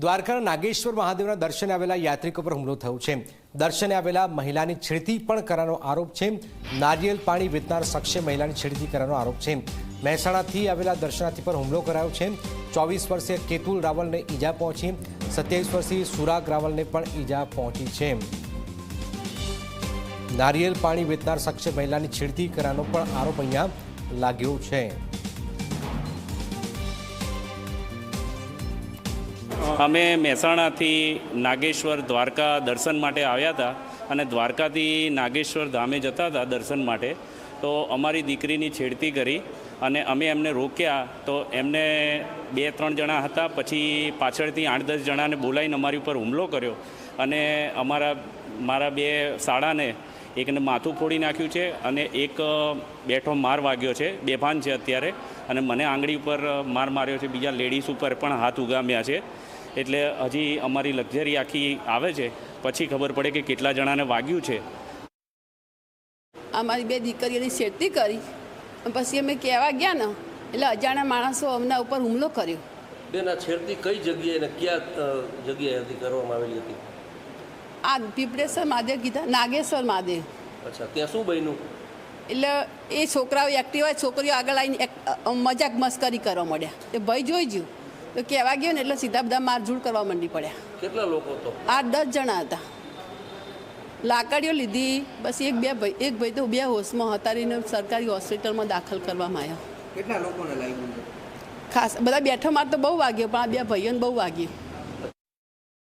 દ્વારકાના નાગેશ્વર મહાદેવના દર્શને આવેલા યાત્રિકો પર હુમલો થયો છે। દર્શને આવેલા મહિલાની છેડતી પણ કરવાનો આરોપ છે। નારિયેલ પાણી વેચનાર શખ્સે મહિલાની છેડતી કરવાનો આરોપ છે। મહેસાણાથી આવેલા દર્શનાર્થી પર હુમલો કરાયો છે। 24 વર્ષીય કેતુલ રાવલને ઈજા પહોંચી। 27 વર્ષીય સુરાગ રાવલને પણ ઈજા પહોંચી છે। નારિયેલ પાણી વેચનાર શખ્સે મહિલાની છેડતી કરવાનો પણ આરોપ અહીંયા લાગ્યો છે। અમે મહેસાણાથી નાગેશ્વર દ્વારકા દર્શન માટે આવ્યા હતા અને દ્વારકાથી નાગેશ્વર ધામે જતા હતા દર્શન માટે। તો અમારી દીકરીની છેડતી કરી અને અમે એમને રોક્યા તો એમને 2-3 જણા હતા, પછી પાછળથી 8-10 જણાને બોલાવીને અમારી ઉપર હુમલો કર્યો અને મારા 2 સાળાને એકને માથું ફોડી નાખ્યું છે અને એક બેઠો માર વાગ્યો છે, બેભાન છે અત્યારે, અને મને આંગળી ઉપર માર માર્યો છે। બીજા લેડીઝ ઉપર પણ હાથ ઉગામ્યા છે। એટલે હજી અમારી લક્ઝરી આખી આવે છે પછી ખબર પડે કે કેટલા જણાને વાગ્યું છે। અમારી 2 દીકરીઓની છેડતી કરી પછી અમે કહેવા ગયા ને એટલે અજાણ્યા માણસો અમના ઉપર હુમલો કર્યો। બેના છેડતી કઈ જગ્યાએ ને ક્યાં જગ્યાએથી કરવામાં આવેલી હતી? આ પીપળેશ્વર મહાદેવ કીધા, નાગેશ્વર મહાદેવ। અચ્છા, ત્યાં શું બન્યું? એટલે એ છોકરાઓ એક્ટિવા છોકરીઓ આગળ આવીને મજાક મસ્કરી કરવા માંડ્યા। એ ભાઈ જોઈ ગયું તો કહેવા ગયો ને એટલે સીધા બધા મારઝૂડ કરવા માંડી પડ્યા। કેટલા લોકો તો? 8-10 જણા હતા। લાકડીઓ લીધી, બસ એક ભાઈ તો 2 હોશમાં હતારીને સરકારી હોસ્પિટલમાં દાખલ કરવામાં આવ્યા। કેટલા લોકોને લાગ્યું? ખાસ બધા બેઠો માર તો બહુ વાગ્યો, પણ આ 2 ભાઈઓને બહુ વાગ્યું।